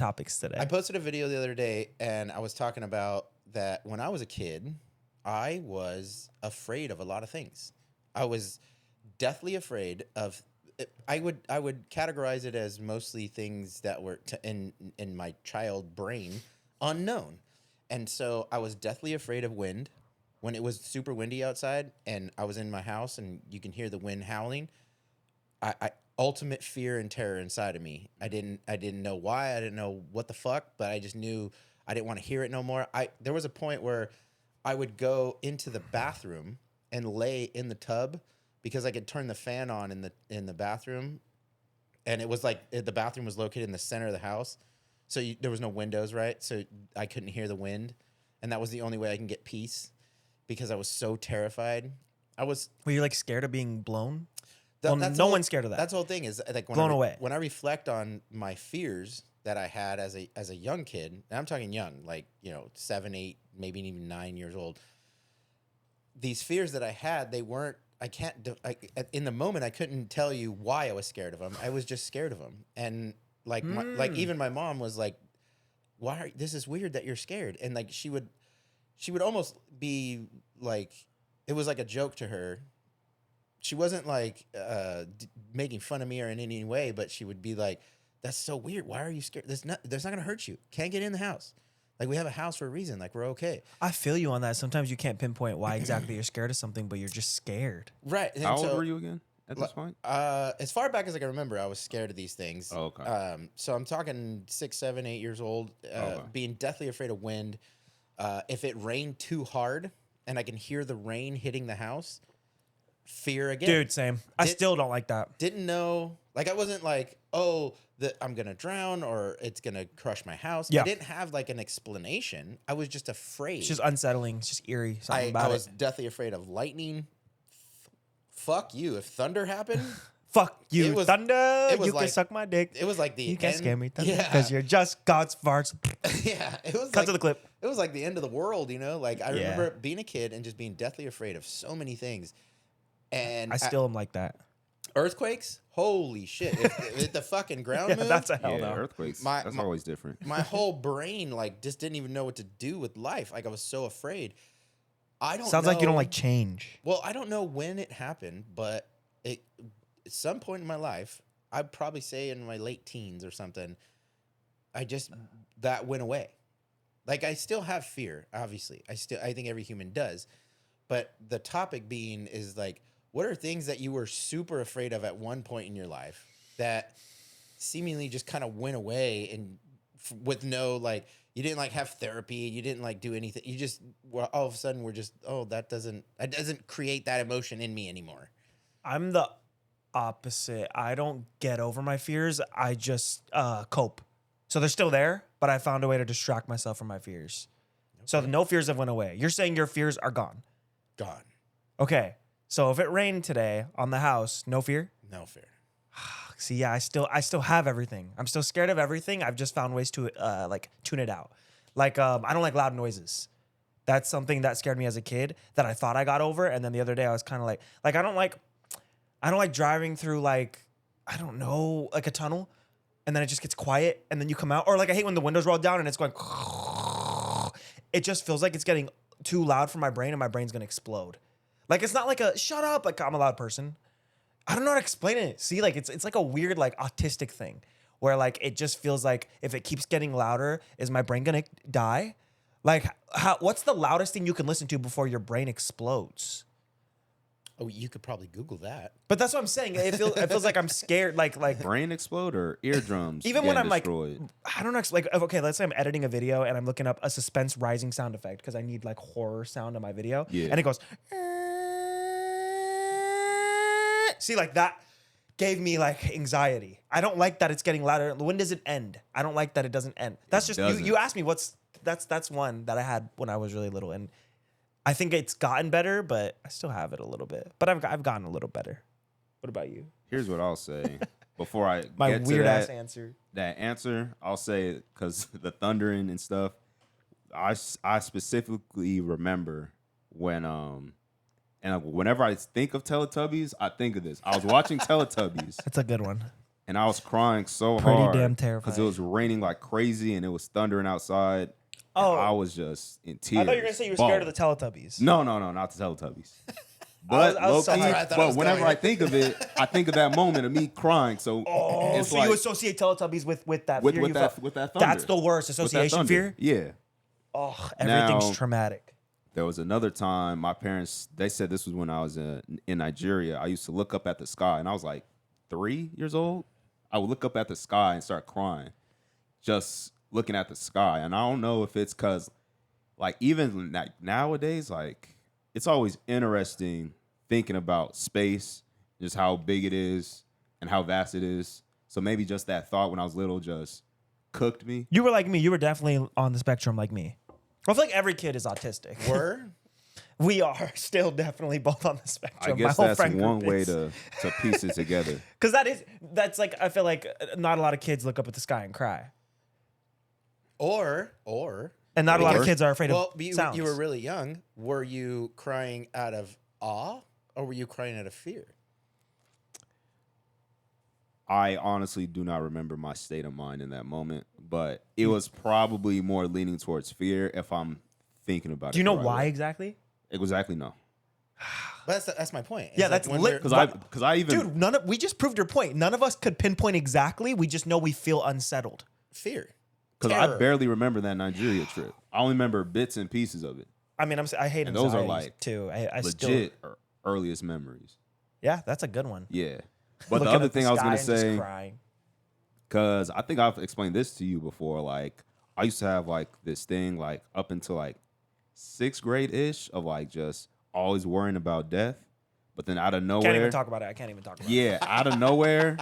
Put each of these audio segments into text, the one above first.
topics today. I posted a video the other day, and I was talking about that when I was a kid, I was afraid of a lot of things. I was deathly afraid of. I would categorize it as mostly things that were in my child brain unknown, and so I was deathly afraid of wind. When it was super windy outside, and I was in my house, and you can hear the wind howling, I ultimate fear and terror inside of me. I didn't know why. I didn't know what the fuck, but I just knew I didn't want to hear it no more. There was a point where I would go into the bathroom and lay in the tub because I could turn the fan on in the bathroom, and it was like the bathroom was located in the center of the house, so there was no windows, right? So I couldn't hear the wind, and that was the only way I can get peace because I was so terrified. Were you like scared of being blown? That's no one's scared of that. That's the whole thing is like blown away. When I reflect on my fears that I had as a young kid, and I'm talking young, like 7, 8, maybe even 9 years old. These fears that I had, they weren't. In the moment, I couldn't tell you why I was scared of them. I was just scared of them, and like even my mom was like, "Why? This is weird that you're scared." And like she would almost be like, it was like a joke to her. She wasn't like making fun of me or in any way, but she would be like, "That's so weird. Why are you scared? That's not gonna hurt you. Can't get in the house. Like we have a house for a reason. Like we're okay." I feel you on that. Sometimes you can't pinpoint why exactly you're scared of something, but you're just scared. Right. How old were you again at this point? As far back as I can remember, I was scared of these things. Oh, okay. So I'm talking 6, 7, 8 years old, being deathly afraid of wind. If it rained too hard and I can hear the rain hitting the house, fear again. Dude, same. I still don't like that. Didn't know. Like I wasn't like, I'm gonna drown or it's gonna crush my house. Yeah. I didn't have like an explanation. I was just afraid. It's just unsettling. It's just eerie. I was deathly afraid of lightning. Fuck you. If thunder happened, fuck you, thunder. It was You like, can suck my dick. It was like the You end. can't scare me, thunder, because you're just God's farts. Yeah, it was Cut to the clip. It was like the end of the world, Like I remember being a kid and just being deathly afraid of so many things. And I still am like that. Earthquakes? Holy shit! If the fucking ground moved, that's a hell no. Earthquakes. That's always different. My whole brain like just didn't even know what to do with life. Like I was so afraid. Sounds like you don't like change. Well, I don't know when it happened, but at some point in my life, I'd probably say in my late teens or something, that went away. Like I still have fear, obviously. I think every human does. But the topic being is like, what are things that you were super afraid of at one point in your life that seemingly just kind of went away and with no like, you didn't like have therapy, you didn't like do anything. You just all of a sudden were just, that doesn't create that emotion in me anymore. I'm the opposite. I don't get over my fears. I just cope. So they're still there, but I found a way to distract myself from my fears. Okay. So no fears have went away. You're saying your fears are gone? Gone. Okay. So if it rained today on the house, no fear? No fear. See, yeah, I still have everything. I'm still scared of everything. I've just found ways to like tune it out. Like I don't like loud noises. That's something that scared me as a kid that I thought I got over, and then the other day I was kind of like I don't like driving through like I don't know like a tunnel, and then it just gets quiet, and then you come out, or like I hate when the windows roll down and it's going. It just feels like it's getting too loud for my brain, and my brain's gonna explode. Like it's not like a shut up, like I'm a loud person. I don't know how to explain it. See, like it's like a weird like autistic thing where like it just feels like if it keeps getting louder, is my brain gonna die? Like what's the loudest thing you can listen to before your brain explodes? Oh, you could probably Google that. But that's what I'm saying. It feels like I'm scared. Like brain explode or eardrums. Even when I'm destroyed? like, I don't know. Like okay, let's say I'm editing a video and I'm looking up a suspense rising sound effect because I need like horror sound in my video. Yeah. And it goes. See, like that gave me like anxiety. I don't like that it's getting louder. When does it end? I don't like that it doesn't end. That's just you asked me that's one that I had when I was really little, and I think it's gotten better, but I still have it a little bit. But I've gotten a little better. What about you? Here's what I'll say before I my get weird to ass answer. That answer, I'll say because the thundering and stuff. I specifically remember when And whenever I think of Teletubbies, I think of this. I was watching Teletubbies. That's a good one. and I was crying so Pretty hard damn because it terrifying. was raining like crazy and it was thundering outside. Oh. And I was just in tears. I thought you were gonna say you were scared of the Teletubbies. No, not the Teletubbies. But I was so low-key, hyped. I thought it but was whenever going. I think of it, I think of that moment of me crying. So Oh, it's so like you associate Teletubbies with that with, fear with you that felt. with that thunder. That's the worst With that association thunder. fear. Yeah. Oh, everything's Now- traumatic. There was another time my parents, they said this was when I was in Nigeria. I used to look up at the sky and I was like 3 years old. I would look up at the sky and start crying just looking at the sky. And I don't know if it's because like even nowadays, like it's always interesting thinking about space, just how big it is and how vast it is. So maybe just that thought when I was little just cooked me. You were like me. You were definitely on the spectrum like me. I feel like every kid is autistic. Were? We are still definitely both on the I spectrum. guess My whole that's friend one group way is. to piece it together. Because that's like, I feel like not a lot of kids look up at the sky and cry. Or And not a lot of Or- kids are afraid well, of sounds. you were really young. Were you crying out of awe or were you crying out of fear? I honestly do not remember my state of mind in that moment, but it was probably more leaning towards fear if I'm thinking about it. Do you know the right why way. exactly? Exactly, no. But that's my point. It's Yeah, like that's when lit. we're- Because I even Dude, we just proved your point. None of us could pinpoint exactly. We just know we feel unsettled. fear. because I terror. barely remember that Nigeria trip. I only remember bits and pieces of it. I mean, I hate And those are, anxiety like, too. I still, Legit earliest memories. yeah, that's a good one. Yeah. But the Looking other at thing I was sky gonna and just say, crying. because I think I've explained this to you before. Like I used to have like this thing like up until like 6th grade ish of like just always worrying about death, but then out of nowhere, Can't even talk about it. I can't even talk about it. yeah, out of nowhere,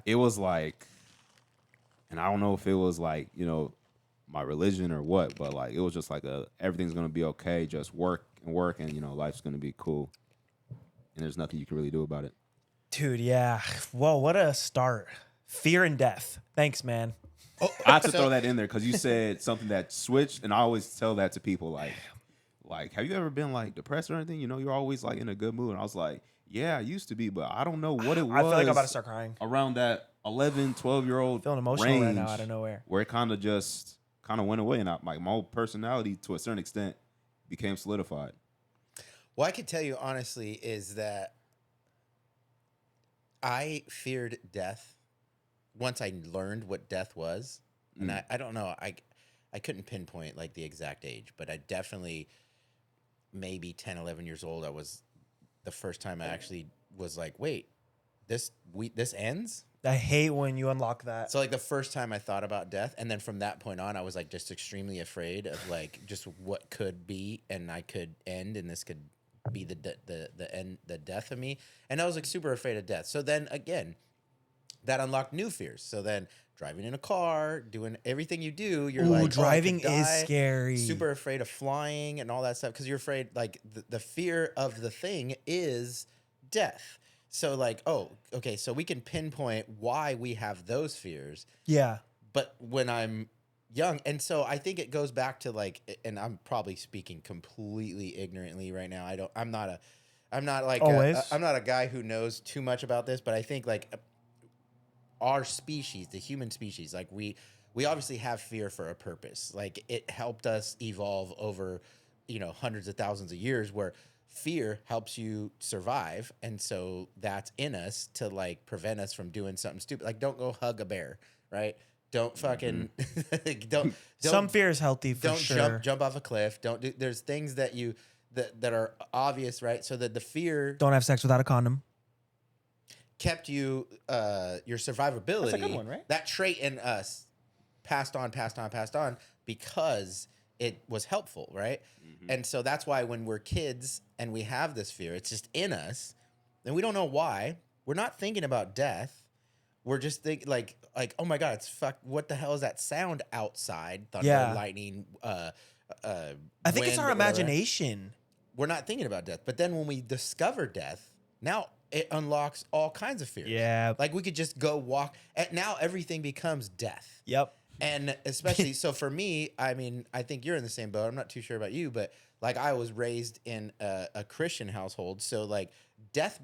it was like, and I don't know if it was like my religion or what, but like it was just like everything's gonna be okay, just work and life's gonna be cool, and there's nothing you can really do about it. Dude, yeah. Whoa, what a start. Fear and death. Thanks, man. Oh, I had to throw that in there because you said something that switched, and I always tell that to people like, have you ever been like depressed or anything? You're always like in a good mood. And I was like, yeah, I used to be, but I don't know what it was. I feel like I'm about to start crying. Around that 11, 12-year-old Feeling emotional range, right now out of nowhere. where it kind of went away, and my whole personality to a certain extent became solidified. What I can tell you honestly is that I feared death once I learned what death was. And I don't know, I couldn't pinpoint like the exact age, but I definitely maybe 10, 11 years old. I was the first time I actually was like, wait, this ends? I hate when you unlock that. So like the first time I thought about death, and then from that point on, I was like just extremely afraid of like just what could be, and I could end, and this could be the end, the death of me, and I was like super afraid of death. So then again, that unlocked new fears. So then driving in a car, doing everything you do, you're Ooh, like, driving I could is die. scary. Super afraid of flying and all that stuff because you're afraid. Like the fear of the thing is death. So like, oh, okay, so we can pinpoint why we have those fears. Yeah. But when I'm young, and so I think it goes back to like, and I'm probably speaking completely ignorantly right now. I'm not Always. I'm not a guy who knows too much about this, but I think like our species, the human species, like we obviously have fear for a purpose. Like it helped us evolve over, hundreds of thousands of years where fear helps you survive. And so that's in us to like prevent us from doing something stupid. Like don't go hug a bear, right? Don't fucking don't Some fear is healthy for don't sure. jump off a cliff. Don't do, there's things that you that are obvious, right? So that the fear Don't have sex without a condom. kept you your survivability. That's a good one, right? That trait in us passed on because it was helpful, right? And so that's why when we're kids and we have this fear, it's just in us, and we don't know why. We're not thinking about death. We're just thinking like oh my god, it's fuck. What the hell is that sound outside? Thunder, Yeah. lightning. I think it's wind, our whatever. imagination. We're not thinking about death. But then when we discover death, now it unlocks all kinds of fears. Yeah. Like we could just go walk. And now everything becomes death. Yep. And especially so for me, I mean, I think you're in the same boat. I'm not too sure about you, but like I was raised in a Christian household, so like death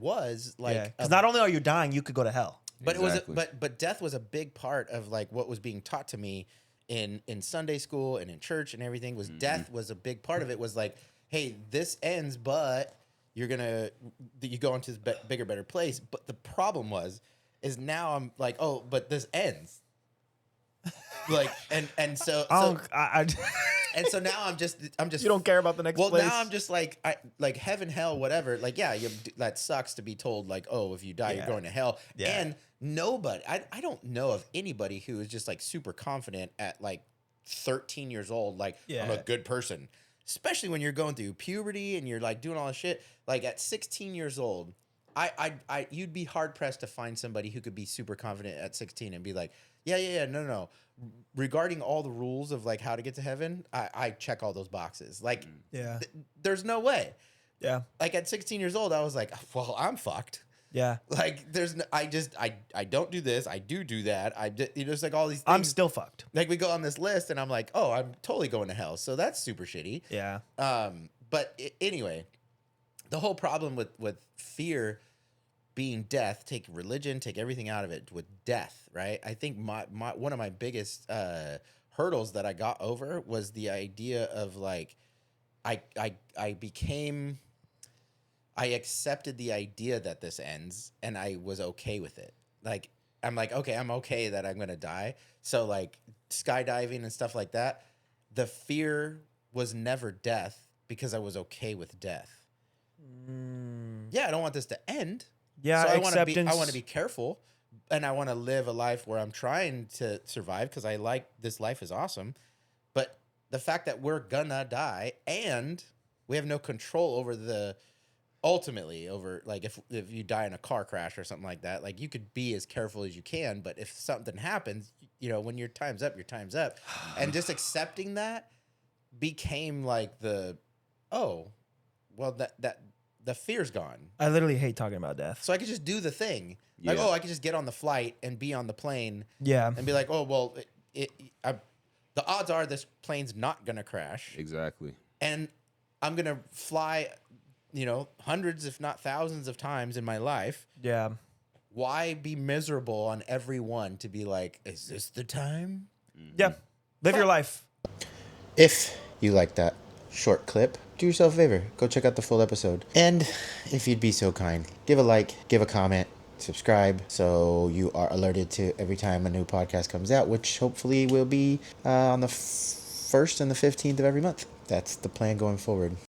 was like Because not only are you dying, you could go to hell. but Exactly. but death was a big part of like what was being taught to me in Sunday school and in church and everything. Was death was a big part of it. Was like, hey, this ends, but you go into this bigger, better place. But the problem is now I'm like, oh, but this ends. Like and so and so now I'm just you don't care about the next well, place. now I'm just like like heaven, hell, whatever. Like, yeah, that sucks to be told like, oh, if you die, you're going to hell. Yeah. And nobody, I don't know of anybody who is just like super confident at like 13 years old. Like, I'm a good person, especially when you're going through puberty and you're like doing all this shit. Like at 16 years old, you'd be hard pressed to find somebody who could be super confident at 16 and be like, yeah, no. Regarding all the rules of like how to get to heaven, I check all those boxes. Like, there's no way. Yeah. Like at 16 years old, I was like, well, I'm fucked. Yeah. Like there's no, I don't do this. I do that. Just like all these things. I'm still fucked. Like we go on this list and I'm like, oh, I'm totally going to hell. So that's super shitty. Yeah. But anyway, the whole problem with fear being death, take religion, take everything out of it with death, right? I think my one of my biggest hurdles that I got over was the idea of like I accepted the idea that this ends and I was okay with it. Like I'm like, okay, I'm okay that I'm gonna die. So like skydiving and stuff like that, the fear was never death because I was okay with death. Yeah, I don't want this to end. Yeah, so I acceptance. want to be careful, and I want to live a life where I'm trying to survive because I like this life is awesome. But the fact that we're gonna die and we have no control over ultimately over like if you die in a car crash or something like that, like you could be as careful as you can, but if something happens, you know, when your time's up, your time's up. And just accepting that became like the the fear's gone. I literally hate talking about death. So I could just do the thing. Like, I could just get on the flight and be on the plane. Yeah. And be like, oh, well, the odds are this plane's not going to crash. Exactly. And I'm going to fly, you know, hundreds, if not thousands of times in my life. Yeah. Why be miserable on every one to be like, is this the time? Yeah. Live your life. If you like that short clip, do yourself a favor, go check out the full episode. And if you'd be so kind, give a like, give a comment, subscribe so you are alerted to every time a new podcast comes out, which hopefully will be on the 1st and the 15th of every month. That's the plan going forward.